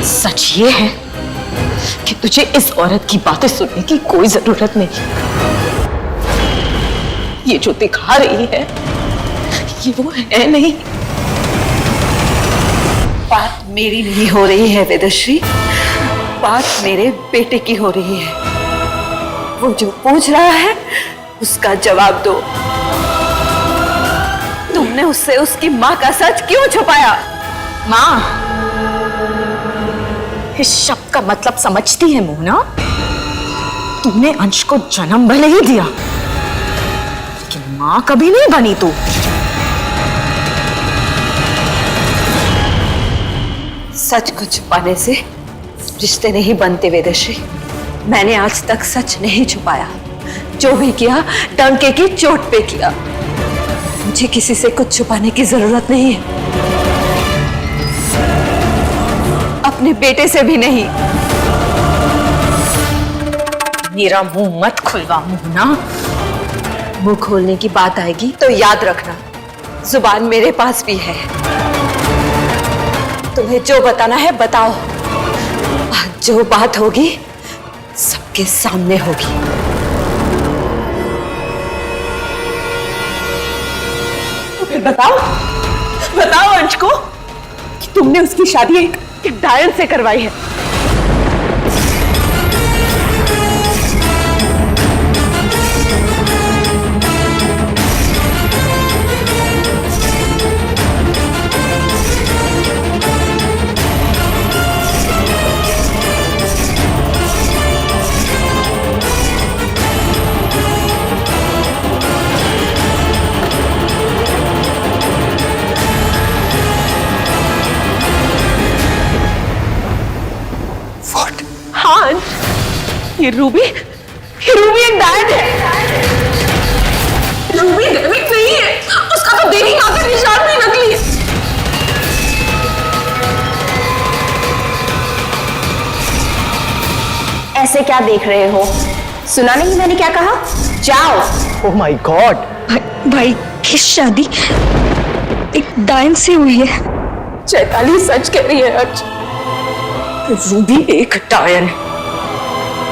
सच ये है कि तुझे इस औरत की बातें सुनने की कोई जरूरत नहीं। ये जो दिखा रही है ये वो है नहीं। बात मेरी नहीं हो रही है वेदश्री, बात मेरे बेटे की हो रही है। वो जो पूछ रहा है उसका जवाब दो। तुमने उससे उसकी माँ का सच क्यों छुपाया? माँ, इस शब्द का मतलब समझती है मोहना? तूने अंश को जन्म भले ही दिया लेकिन माँ कभी नहीं बनी तू। सच को छुपाने से रिश्ते नहीं बनते वेदश्री। मैंने आज तक सच नहीं छुपाया, जो भी किया डंके की चोट पे किया। मुझे किसी से कुछ छुपाने की जरूरत नहीं है, अपने बेटे से भी नहीं। मेरा मुंह मत खुलवा मोहना। मुंह खोलने की बात आएगी तो याद रखना, जुबान मेरे पास भी है। तुम्हें जो बताना है बताओ, जो बात होगी सबके सामने होगी। तो फिर बताओ, बताओ अंश को कि तुमने उसकी शादी एक डायन से करवाई है। हाँ, ये रूबी एक डायन है। रूबी दैविक नहीं है, उसका तो देवी माँ का निशान भी नकली है। ऐसे क्या देख रहे हो? सुना नहीं मैंने क्या कहा? जाओ। Oh my God! भाई की शादी एक डायन से हुई है। चैताली सच कह रही है अंश। रूबी एक डायन है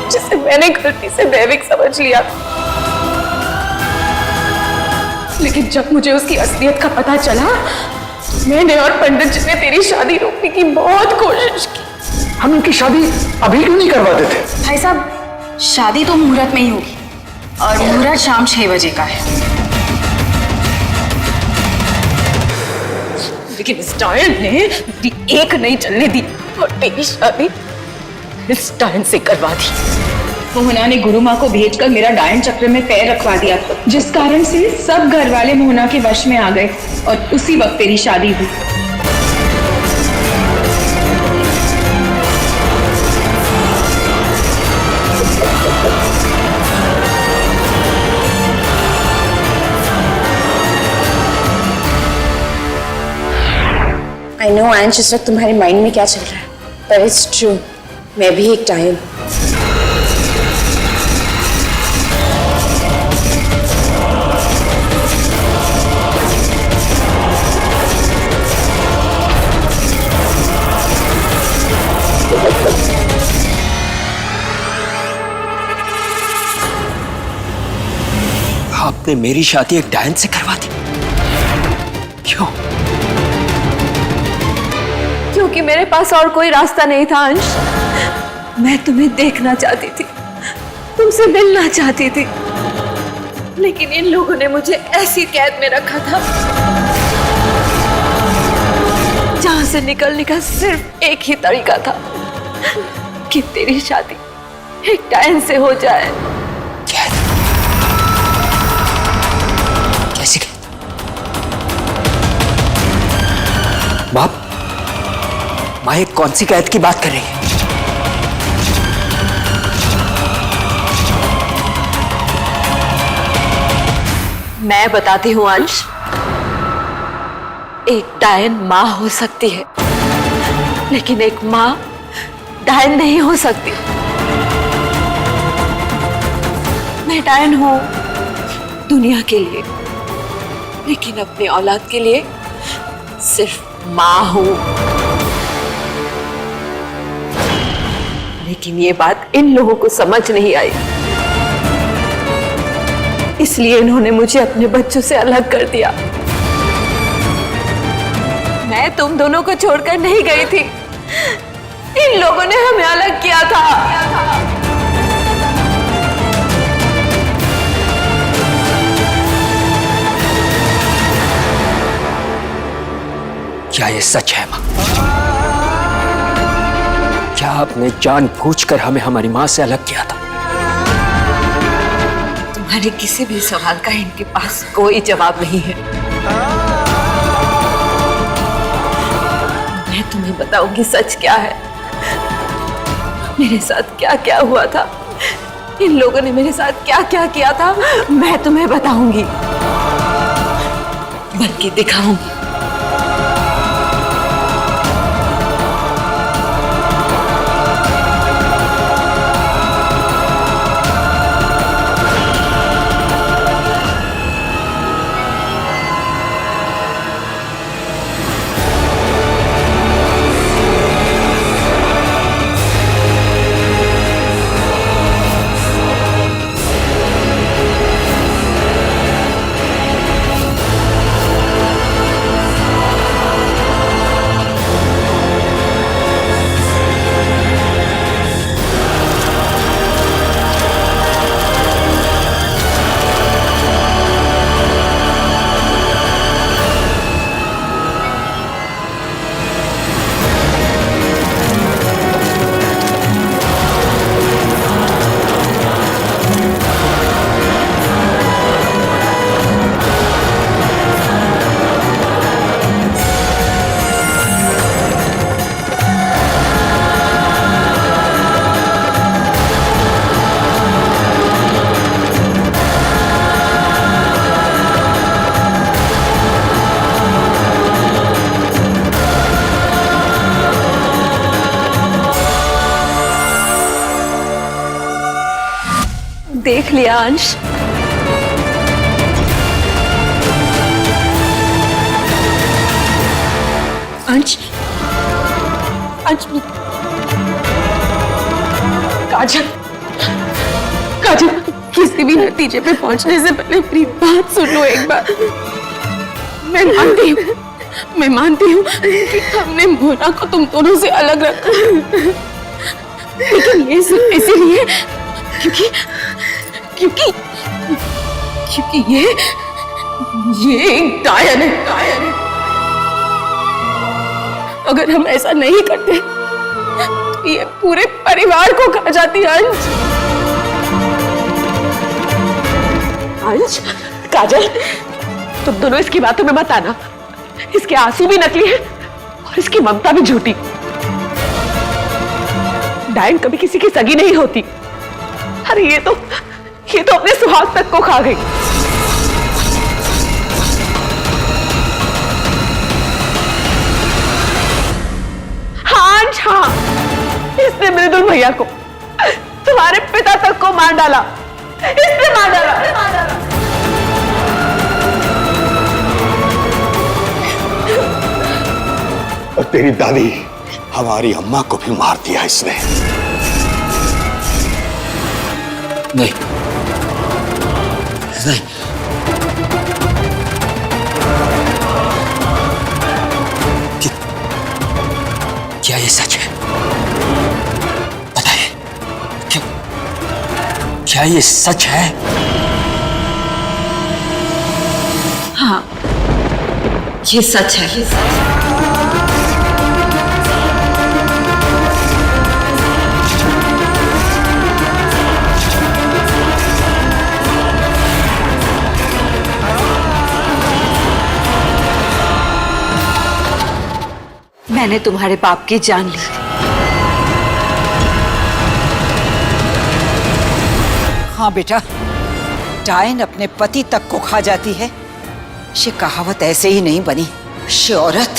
जिसे मैंने गलती से दैविक समझ लिया था। लेकिन जब मुझे उसकी असलियत का पता चला, मैंने और पंडित जी ने तेरी शादी रोकने की बहुत कोशिश की। हम इनकी शादी अभी क्यों नहीं करवाते थे? भाई साहब, शादी तो मुहूर्त में ही होगी और मुहूर्त शाम 6 बजे का है। लेकिन इस डायन ने मेरी एक नहीं चलने दी और तेरी शादी इस डायन से करवा दी। मोहना ने गुरु माँ को भेजकर मेरा डायन चक्र में पैर रखवा दिया, जिस कारण से सब घर वाले मोहना के वश में आ गए और उसी वक्त तेरी शादी हुई। आई नो अंश, इस वक्त तुम्हारे माइंड में क्या चल रहा है, पर इट्स ट्रू, मैं भी एक डायन। आपने मेरी शादी एक डायन से करवा दी? क्यों? क्योंकि मेरे पास और कोई रास्ता नहीं था अंश। मैं तुम्हें देखना चाहती थी, तुमसे मिलना चाहती थी, लेकिन इन लोगों ने मुझे ऐसी कैद में रखा था जहां से निकलने का सिर्फ एक ही तरीका था कि तेरी शादी एक डायन से हो जाए। कैसे कैद? बाप, माँ ये कौन सी कैद की बात कर रही है? मैं बताती हूँ अंश, एक डायन माँ हो सकती है, लेकिन एक माँ डायन नहीं हो सकती। मैं डायन हूँ दुनिया के लिए, लेकिन अपने औलाद के लिए सिर्फ माँ हूँ। लेकिन ये बात इन लोगों को समझ नहीं आई, इसलिए इन्होंने मुझे अपने बच्चों से अलग कर दिया। मैं तुम दोनों को छोड़कर नहीं गई थी, इन लोगों ने हमें अलग किया था। क्या ये सच है माँ? क्या आपने जानबूझकर हमें हमारी माँ से अलग किया था? तुम्हारे किसी भी सवाल का इनके पास कोई जवाब नहीं है। मैं तुम्हें बताऊंगी सच क्या है, मेरे साथ क्या क्या हुआ था, इन लोगों ने मेरे साथ क्या क्या किया था, मैं तुम्हें बताऊंगी, बल्कि दिखाऊंगी। देख लिया अंश, अंश, अंश, काजल, काजल, किसी भी नतीजे पे पहुंचने से पहले मेरी बात सुन लो एक बार। मैं मानती हूँ कि हमने मोना को तुम दोनों से अलग रखा, लेकिन ये सिर्फ इसीलिए क्योंकि ये एक डायन है। अगर हम ऐसा नहीं करते तो ये पूरे परिवार को खा जाती। अंश, काजल, तुम दोनों इसकी बातों में मत आना। इसके आंसू भी नकली हैं और इसकी ममता भी झूठी। डायन कभी किसी की सगी नहीं होती। अरे ये तो अपने सुहाग तक को खा गई। हाँ, इसने मृदुल भैया को, तुम्हारे पिता तक को मार डाला। इसने मार डाला। और तेरी दादी हमारी अम्मा को भी मार दिया इसने। नहीं, क्या ये सच है? बताइए, क्या ये सच है? हाँ, ये सच है। मैंने तुम्हारे बाप की जान ली। हाँ बेटा, डायन अपने पति तक को खा जाती है। ये कहावत ऐसे ही नहीं बनी। शौहरत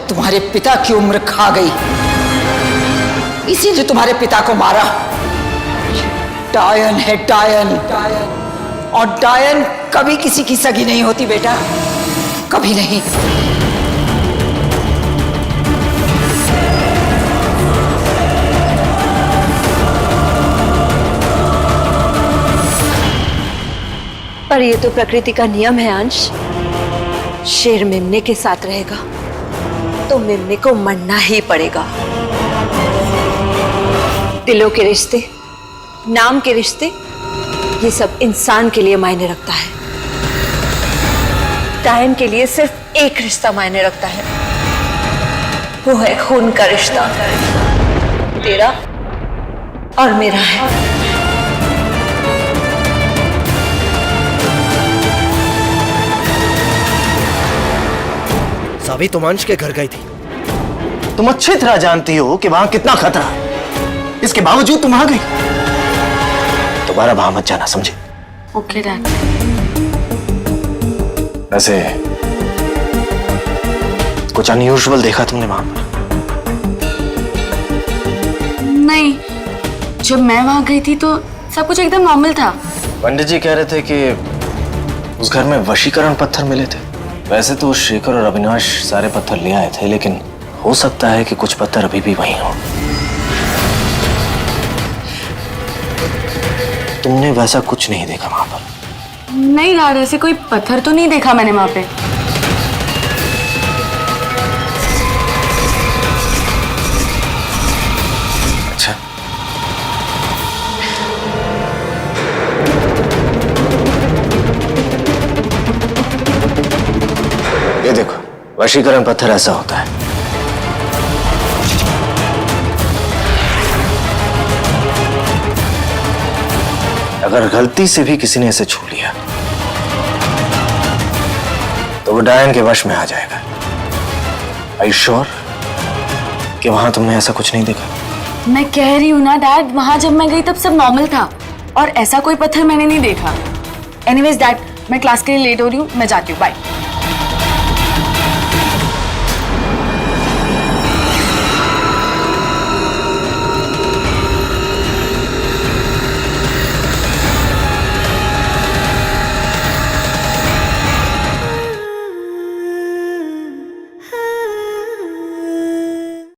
तुम्हारे पिता की उम्र खा गई, इसीलिए तुम्हारे पिता को मारा। डायन है डायन, और डायन कभी किसी की सगी नहीं होती बेटा, कभी नहीं। पर ये तो प्रकृति का नियम है अंश। शेर मेमने के साथ रहेगा तो मेमने को मरना ही पड़ेगा। दिलों के रिश्ते, नाम के रिश्ते, ये सब इंसान के लिए मायने रखता है। डायन के लिए सिर्फ एक रिश्ता मायने रखता है, वो है खून का रिश्ता। तेरा और मेरा है। सावी तुम अंश के घर गई थी। तुम अच्छी तरह जानती हो कि वहां कितना खतरा है, इसके बावजूद तुम वहां गई। दोबारा वहां मत जाना, समझे? Okay dad. वैसे कुछ अनयूजुअल देखा तुमने वहां पर? नहीं, जब मैं वहां गई थी तो सब कुछ एकदम नॉर्मल था। पंडित जी कह रहे थे कि उस घर में वशीकरण पत्थर मिले थे। वैसे तो शेखर और अविनाश सारे पत्थर ले आए थे, लेकिन हो सकता है कि कुछ पत्थर अभी भी वहीं हो। तुमने वैसा कुछ नहीं देखा वहां पर? नहीं यार, ऐसे कोई पत्थर तो नहीं देखा मैंने वहां पे। अच्छा, ये देखो, वशीकरण पत्थर ऐसा होता है। अगर गलती से भी किसी ने इसे छू लिया तो वो डायन के वश में आ जाएगा। Are you sure कि वहां तुमने ऐसा कुछ नहीं देखा? मैं कह रही हूँ ना डैड, वहां जब मैं गई तब सब नॉर्मल था और ऐसा कोई पत्थर मैंने नहीं देखा। एनीवेज डैड, मैं क्लास के लिए लेट हो रही हूँ, मैं जाती हूँ, बाय।